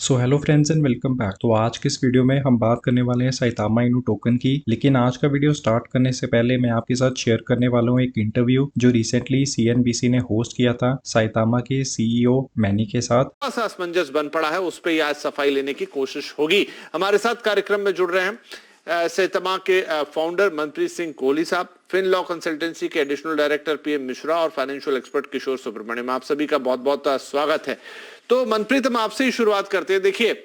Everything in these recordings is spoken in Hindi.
So hello friends and welcome back. तो आज के इस वीडियो में हम बात करने वाले हैं साइतामा इनू टोकन की। लेकिन आज का वीडियो स्टार्ट करने से पहले मैं आपके साथ शेयर करने वाला हूँ एक इंटरव्यू जो रिसेंटली सीएनबीसी ने होस्ट किया था साइतामा के सीईओ मैनी के साथ। असमंजस बन पड़ा है, उस पर आज सफाई लेने की कोशिश होगी। हमारे साथ कार्यक्रम में जुड़ रहे हैं साइतामा के फाउंडर मनप्रीत सिंह कोहली साहब, फिन लॉ कंसल्टेंसी के एडिशनल डायरेक्टर पीएम मिश्रा और फाइनेंशियल एक्सपर्ट किशोर सुब्रमण्यम। आप सभी का बहुत बहुत स्वागत है। तो मनप्रीत, हम आपसे ही शुरुआत करते हैं। देखिए,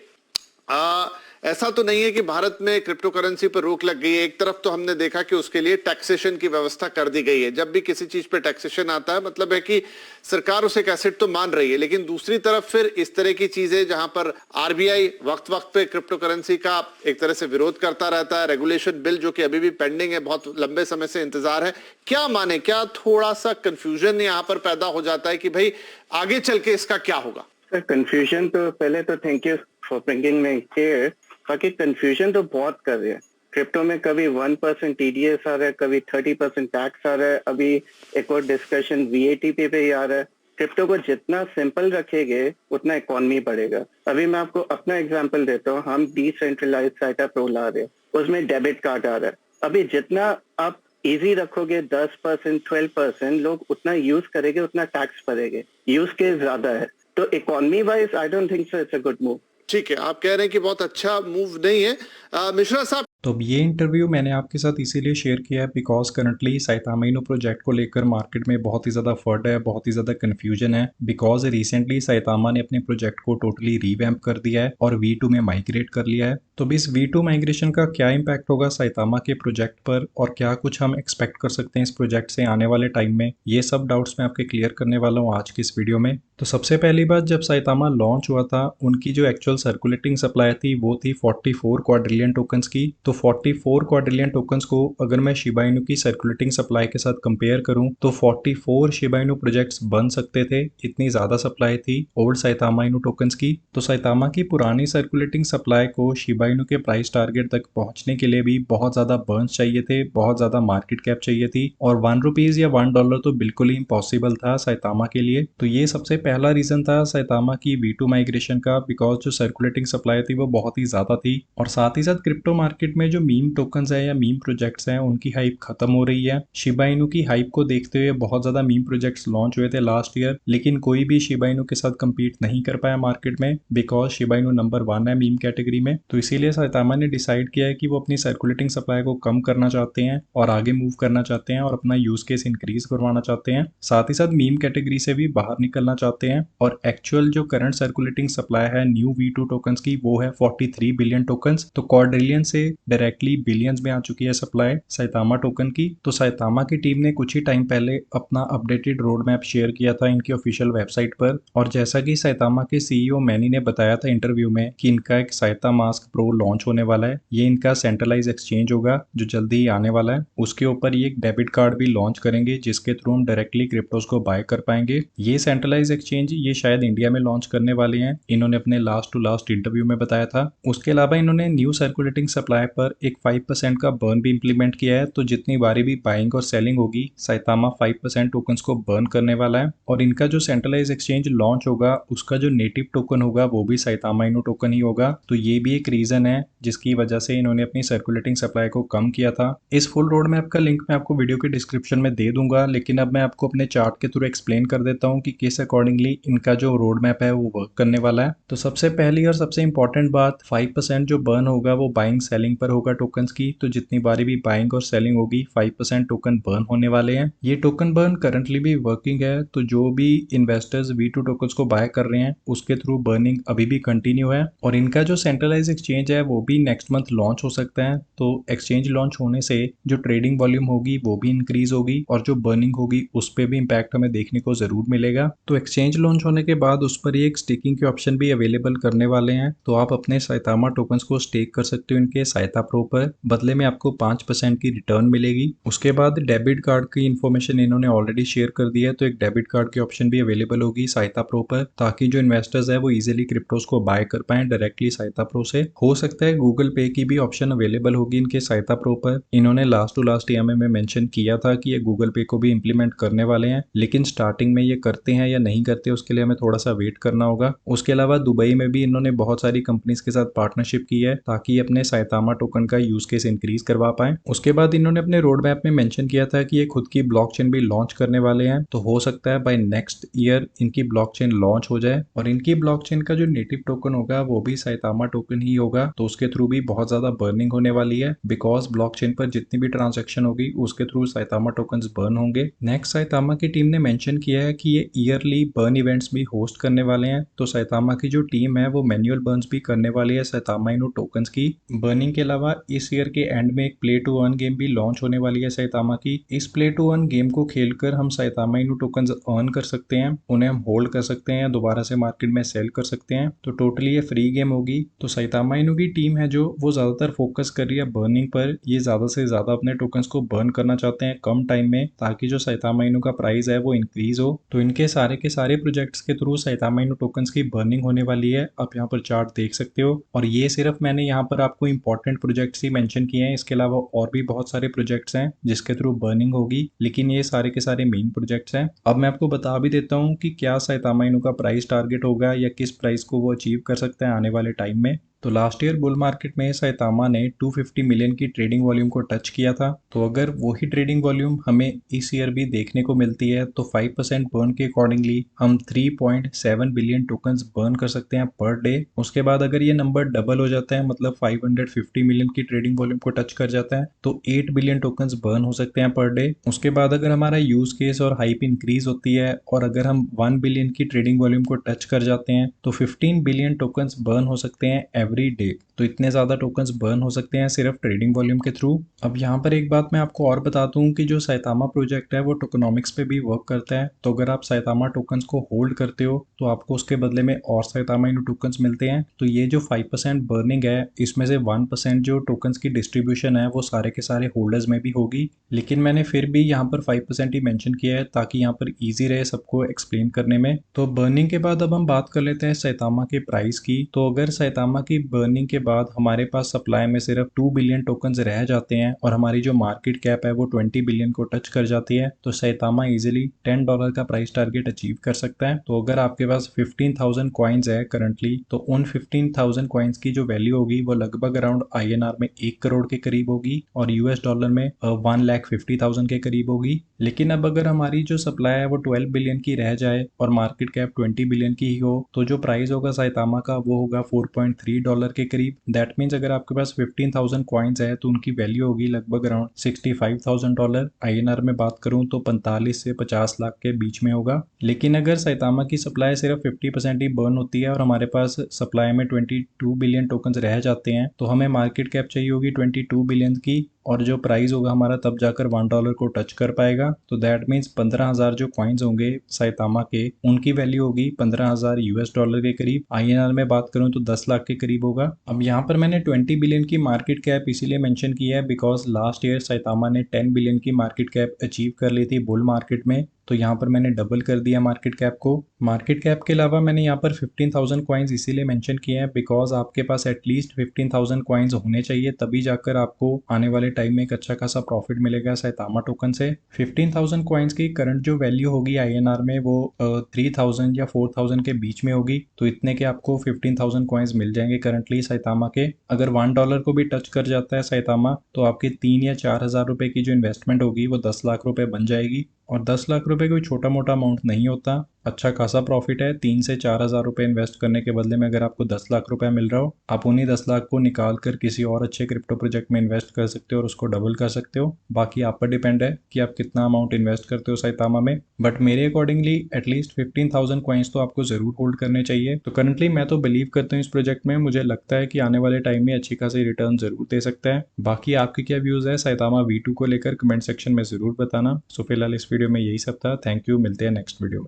ऐसा तो नहीं है कि भारत में क्रिप्टो करेंसी पर रोक लग गई है। एक तरफ तो हमने देखा कि उसके लिए टैक्सेशन की व्यवस्था कर दी गई है। जब भी किसी चीज पे टैक्सेशन आता है मतलब है कि सरकार उसे एक एसेट तो मान रही है, लेकिन दूसरी तरफ फिर इस तरह की चीजें जहां पर आरबीआई वक्त वक्त पे क्रिप्टो करेंसी का एक तरह से विरोध करता रहता है। रेगुलेशन बिल जो कि अभी भी पेंडिंग है, बहुत लंबे समय से इंतजार है। क्या माने, क्या थोड़ा सा कंफ्यूजन यहाँ पर पैदा हो जाता है कि भाई आगे चल के इसका क्या होगा? सर, कंफ्यूजन तो पहले तो thank you for bringing me here. बाकी कंफ्यूजन तो बहुत कर रहे हैं। क्रिप्टो में कभी 1% टीडीएस आ रहा है, कभी 30% टैक्स आ रहा है। अभी एक और डिस्कशन वीएटी पे भी आ रहा है। क्रिप्टो को जितना सिंपल रखेंगे उतना इकोनॉमी बढ़ेगा। अभी मैं आपको अपना एग्जांपल देता हूँ। हम डिसेंट्रलाइज साइटा प्रो ला रहे हैं, उसमें डेबिट कार्ड आ रहा है। अभी जितना आप इजी रखोगे 10% 12%, लोग उतना यूज करेंगे, उतना टैक्स भरेंगे। यूज केस ज्यादा है, तो economy wise I don't think so it's a good move. ठीक है, आप कह रहे हैं कि बहुत अच्छा मूव नहीं है। मिश्रा साहब, तो अब ये इंटरव्यू मैंने आपके साथ इसीलिए शेयर किया है बिकॉज करंटली साइतामा इनू प्रोजेक्ट को लेकर मार्केट में बहुत ही ज़्यादा फर्ड है, बहुत ही ज़्यादा कन्फ्यूजन है। बिकॉज रिसेंटली साइतामा ने अपने प्रोजेक्ट को टोटली रीवैम्प कर दिया है और V2 में माइग्रेट कर लिया है। तो अब इस V2 माइग्रेशन का क्या इम्पैक्ट होगा साइतामा के प्रोजेक्ट पर और क्या कुछ हम एक्सपेक्ट कर सकते हैं इस प्रोजेक्ट से आने वाले टाइम में, ये सब डाउट्स मैं आपके क्लियर करने वाला हूँ आज की इस वीडियो में। तो सबसे पहली बात, जब साइतामा लॉन्च हुआ था उनकी जो एक्चुअल सर्कुलेटिंग सप्लाई थी वो थी 44 क्वाड्रिलियन टोकन्स की। तो 44 क्वाड्रिलियन टोकन्स को अगर मैं शिबा इनू की सर्कुलेटिंग सप्लाई के साथ कंपेयर करूं तो 44 शिबा इनू प्रोजेक्ट्स बन सकते थे, इतनी ज़्यादा सप्लाई थी ओल्ड साइतामा इनू टोकन्स की। तो साइतामा की पुरानी सर्कुलेटिंग सप्लाई को शिबा इनू के प्राइस टारगेट तक पहुंचने के लिए भी बहुत ज़्यादा बर्न्स चाहिए थे, बहुत ज़्यादा मार्केट कैप चाहिए थी और ₹1 या $1 तो बिल्कुल ही इम्पॉसिबल था साइतामा के लिए। तो ये सबसे पहला रीजन था साइतामा की V2 माइग्रेशन का, बिकॉज जो सर्कुलेटिंग सप्लाई थी वो बहुत ही ज़्यादा थी। और साथ ही साथ क्रिप्टो मार्केट में जो मीम टोकन्स है या मीम प्रोजेक्ट्स हैं उनकी हाइप खत्म हो रही है। शिबा इनू की हाइप को देखते हुए बहुत ज़्यादा मीम प्रोजेक्ट्स लॉन्च हुए थे लास्ट ईयर, लेकिन कोई भी शिबा इनू के साथ कम्पीट नहीं कर पाया मार्केट में बिकॉज शिबा इनू नंबर 1 है मीम कैटेगरी में। तो इसीलिए साइतामा ने डिसाइड किया है कि वो अपनी सर्कुलेटिंग सप्लाई को कम करना चाहते हैं और आगे मूव करना चाहते हैं और अपना यूज केस इंक्रीज करवाना चाहते हैं। साथ ही साथ मीम कैटेगरी से भी बाहर निकलना चाहते हैं और एक्चुअल जो करंट सर्कुलेटिंग सप्लाई है न्यू V2 टोकन्स की वो है 43 बिलियन टोकन्स। तो क्वाड्रिलियन से डायरेक्टली बिलियंस में आ चुकी है सप्लाई साइतामा टोकन की। तो साइतामा की टीम ने कुछ ही टाइम पहले अपना अपडेटेड रोड मैप शेयर किया था इनकी ऑफिशियल वेबसाइट पर। और जैसा कि साइतामा के सीईओ मैनी ने बताया था इंटरव्यू में कि इनका एक साइता मास्क प्रो लॉन्च होने वाला है। ये इनका सेंट्रलाइज एक्सचेंज होगा जो जल्दी ही आने वाला है। उसके ऊपर ये एक डेबिट कार्ड भी लॉन्च करेंगे जिसके थ्रू हम डायरेक्टली क्रिप्टोज को बाय कर पाएंगे। ये सेंट्रलाइज एक्सचेंज ये शायद इंडिया में लॉन्च करने वाले हैं, इन्होंने अपने लास्ट टू लास्ट इंटरव्यू में बताया था। उसके अलावा इन्होंने न्यू सर्कुलेटिंग सप्लाई पर एक 5% का बर्न भी इंप्लीमेंट किया है। तो जितनी बारी भी बाइंग और सेलिंग होगी साइतामा 5% टोकन्स को बर्न करने वाला है। और इनका जो सेंट्रलाइज एक्सचेंज लॉन्च होगा उसका जो नेटिव टोकन होगा वो भी साइतामा इनू टोकन ही होगा। तो ये भी एक रीजन है जिसकी वजह से इन्होंने अपनी सर्कुलेटिंग सप्लाई को कम किया था। इस फुल रोड मैप का लिंक मैं आपको वीडियो के डिस्क्रिप्शन में दे दूंगा, लेकिन अब मैं आपको अपने चार्ट के थ्रू एक्सप्लेन कर देता हूँ कि किस अकॉर्डिंगली इनका जो रोड मैप है वो वर्क करने वाला है। तो सबसे पहली और सबसे इंपॉर्टेंट बात, 5% जो बर्न होगा वो बाइंग सेलिंग पर होगा टोकन्स की। तो जितनी बारी भी बाइंग और सेलिंग होगी 5% टोकन बर्न होने वाले हैं। ये टोकन बर्न करंटली भी वर्किंग है, तो जो भी इन्वेस्टर्स V2 टोकन्स को बाय कर रहे हैं उसके थ्रू बर्निंग अभी भी कंटिन्यू है। और इनका जो सेंट्रलाइज एक्सचेंज है वो भी नेक्स्ट मंथ लॉन्च हो सकता है। तो एक्सचेंज लॉन्च होने से जो ट्रेडिंग वॉल्यूम होगी वो भी इंक्रीज होगी और जो बर्निंग होगी उस पर भी इम्पैक्ट हमें देखने को जरूर मिलेगा। तो एक्सचेंज लॉन्च होने के बाद उस पर एक स्टेकिंग के ऑप्शन भी अवेलेबल करने वाले हैं। तो आप अपने साइतामा टोकन्स को स्टेक कर सकते हो इनके साइता प्रो पर, बदले में आपको 5% की रिटर्न मिलेगी। उसके बाद डेबिट कार्ड की इन्फॉर्मेशन इन्होंने ऑलरेडी शेयर कर दी है, तो एक डेबिट कार्ड की ऑप्शन भी अवेलेबल होगी साइता प्रो पर, ताकि जो इन्वेस्टर्स है वो इजीली क्रिप्टोज को बाय कर पाए डायरेक्टली साइता प्रो से। हो सकता है गूगल पे की भी ऑप्शन अवेलेबल होगी इनके सहायता प्रो पर। इन्होंने लास्ट टू लास्ट ईएमआई में मेंशन किया था कि ये गूगल पे को भी इंप्लीमेंट करने वाले हैं, लेकिन स्टार्टिंग में ये करते हैं या नहीं करते उसके लिए हमें थोड़ा सा वेट करना होगा। उसके अलावा दुबई में भी इन्होंने बहुत सारी कंपनीज के साथ पार्टनरशिप की है ताकि अपने साइतामा टोकन का यूज केस इंक्रीज करवा पाए। उसके बाद इन्होंने अपने रोड मैप में मेंशन किया था कि ये खुद की ब्लॉकचेन भी लॉन्च करने वाले हैं, तो हो सकता है बाय नेक्स्ट ईयर इनकी ब्लॉकचेन लॉन्च हो जाए और इनकी ब्लॉकचेन का जो नेटिव टोकन होगा वो भी साइतामा टोकन ही होगा, तो उसके थ्रू भी बहुत ज्यादा बर्निंग होने वाली है बिकॉज ब्लॉकचेन पर जितनी भी ट्रांजैक्शन होगी उसके थ्रू साइतामा टोकन्स बर्न होंगे। नेक्स्ट साइतामा की टीम ने मेंशन किया है कि ये ईयरली बर्न इवेंट्स भी होस्ट करने वाले हैं, तो साइतामा की जो टीम है वो मैनुअल बर्न्स भी करने वाली है साइतामा इनो टोकन्स की। बर्निंग के अलावा इस ईयर के एंड में एक प्ले टू अर्न गेम भी लॉन्च होने वाली है साइतामा की। इस प्ले टू अर्न गेम को खेलकर हम साइतामा इनो टोकन्स अर्न कर सकते हैं, उन्हें हम होल्ड कर सकते हैं या दोबारा से मार्केट में सेल कर सकते हैं, तो टोटली ये फ्री गेम होगी। तो साइतामा इनो की टीम है जो वो ज्यादातर फोकस कर रही है बर्निंग पर, ये ज्यादा से ज्यादा अपने टोकन्स को बर्न करना चाहते हैं कम टाइम में ताकि जो साइतामा इनो का प्राइस है वो इंक्रीज हो। तो इनके सारे के सारे प्रोजेक्ट्स के थ्रू साइतामा इनो टोकन्स की बर्निंग होने वाली है, आप यहाँ पर चार्ट देख सकते हो। और ये सिर्फ मैंने यहाँ पर आपको इंपॉर्टेंट प्रोजेक्ट्स ही मेंशन किए हैं, इसके अलावा और भी बहुत सारे प्रोजेक्ट्स हैं जिसके थ्रू बर्निंग होगी, लेकिन ये सारे के सारे मेन प्रोजेक्ट्स हैं। अब मैं आपको बता भी देता हूँ कि क्या साइतामा इनो का प्राइस टारगेट होगा या किस प्राइस को वो अचीव कर सकता है आने वाले टाइम में। तो लास्ट ईयर बुल मार्केट में साइतामा ने 250 मिलियन की ट्रेडिंग वॉल्यूम को टच किया था, तो अगर वही ट्रेडिंग वॉल्यूम हमें इस ईयर भी देखने को मिलती है तो 5% बर्न के अकॉर्डिंगली हम 3.7 बिलियन टोकन्स बर्न कर सकते हैं पर डे। उसके बाद अगर ये नंबर डबल हो जाता है मतलब 550 मिलियन की ट्रेडिंग वॉल्यूम को टच कर जाता है तो 8 बिलियन टोकन्स बर्न हो सकते हैं पर डे। उसके बाद अगर हमारा यूज केस और हाइप इंक्रीज होती है और अगर हम 1 बिलियन की ट्रेडिंग वॉल्यूम को टच कर जाते हैं तो 15 बिलियन टोकन्स बर्न हो सकते हैं एवरी डे। तो इतने ज्यादा टोकन्स बर्न हो सकते हैं सिर्फ ट्रेडिंग वॉल्यूम के थ्रू। अब यहाँ पर एक बात मैं आपको और बता दूं कि जो साइतामा प्रोजेक्ट है वो टोकनॉमिक्स पे भी वर्क करता है, तो अगर आप साइतामा टोकन्स को होल्ड करते हो तो आपको उसके बदले में और साइतामा इनो टोकन्स मिलते हैं। तो ये जो 5% बर्निंग है इसमें से 1% जो टोकन्स की डिस्ट्रीब्यूशन है वो सारे के सारे होल्डर्स में भी होगी, लेकिन मैंने फिर भी यहाँ पर 5% ही मेंशन किया है ताकि यहाँ पर इजी रहे सबको एक्सप्लेन करने में। तो बर्निंग के बाद अब हम बात कर लेते हैं साइतामा के प्राइस की। तो अगर साइतामा की बर्निंग के बाद हमारे पास सप्लाई में सिर्फ 2 बिलियन टोकन्स रह जाते हैं और हमारी जो मार्केट कैप है वो 20 बिलियन को टच कर जाती है तो साइतामा इजीली $10 का प्राइस टारगेट अचीव कर सकता है। तो अगर आपके पास 15,000 कॉइन्स है करंटली तो उन 15,000 कॉइन्स की जो वैल्यू होगी वो लगभग अराउंड INR में 1 करोड़ के करीब होगी और US डॉलर में 1,50,000 के करीब होगी। लेकिन अब अगर हमारी जो सप्लाई है वो 12 बिलियन की रह जाए और मार्केट कैप 20 बिलियन की ही हो तो जो प्राइस होगा साइतामा का वो होगा $4.3 के करीब। दैट मीन्स अगर आपके पास 15,000 कॉइन्स है तो उनकी वैल्यू होगी लगभग अराउंड $65,000। INR में बात करूं तो 45 से 50 लाख के बीच में होगा। लेकिन अगर साइतामा की सप्लाई सिर्फ 50% ही बर्न होती है और हमारे पास सप्लाई में 22 बिलियन टोकन्स रह जाते हैं तो हमें मार्केट कैप चाहिए होगी 22 बिलियन की और जो प्राइस होगा हमारा तब जाकर $1 को टच कर पाएगा। तो दैट मीन्स 15,000 जो कॉइन्स होंगे साइतामा के उनकी वैल्यू होगी 15,000 US डॉलर के करीब। INR में बात करूं तो 10 लाख के करीब होगा। अब यहाँ पर मैंने 20 बिलियन की मार्केट कैप इसीलिए मेंशन किया है बिकॉज लास्ट ईयर साइतामा ने 10 बिलियन की मार्केट कैप अचीव कर ली थी बुल मार्केट में, तो यहाँ पर मैंने डबल कर दिया मार्केट कैप को। मार्केट कैप के अलावा मैंने यहाँ पर 15,000 कॉइन्स इसीलिए मेंशन किए हैं बिकॉज आपके पास एटलीस्ट 15,000 कॉइन्स होने चाहिए तभी जाकर आपको आने वाले टाइम में एक अच्छा खासा प्रॉफिट मिलेगा साइतामा टोकन से। 15,000 कॉइन्स की करंट जो वैल्यू होगी INR में वो 3,000 या 4,000 के बीच में होगी, तो इतने के आपको 15,000 कॉइन्स मिल जाएंगे करंटली साइतामा के। अगर $1 को भी टच कर जाता है साइतामा तो आपके 3 या 4,000 रुपए की जो इन्वेस्टमेंट होगी वो 10 लाख रुपए बन जाएगी और 10 लाख रुपए कोई छोटा मोटा अमाउंट नहीं होता, अच्छा खासा प्रॉफिट है। 3 से 4,000 रुपए इन्वेस्ट करने के बदले में अगर आपको 10 लाख रुपए मिल रहा हो आप उन्हीं 10 लाख को निकाल कर किसी और अच्छे क्रिप्टो प्रोजेक्ट में इन्वेस्ट कर सकते हो और उसको डबल कर सकते हो। बाकी आप पर डिपेंड है कि आप कितना अमाउंट इन्वेस्ट करते हो साइतामा में, बट मेरे अकॉर्डिंगली एटलीस्ट 15,000 कॉइन्स तो आपको जरूर होल्ड करने चाहिए। तो करंटली मैं तो बिलीव करता हूँ इस प्रोजेक्ट में, मुझे लगता है कि आने वाले टाइम में अच्छी खासी रिटर्न जरूर दे सकता है। बाकी आपके क्या व्यूज है साइतामा V2 को लेकर कमेंट सेक्शन में जरूर बताना। सो फिलहाल इस वीडियो में यही सब था। थैंक यू, मिलते हैं नेक्स्ट वीडियो में।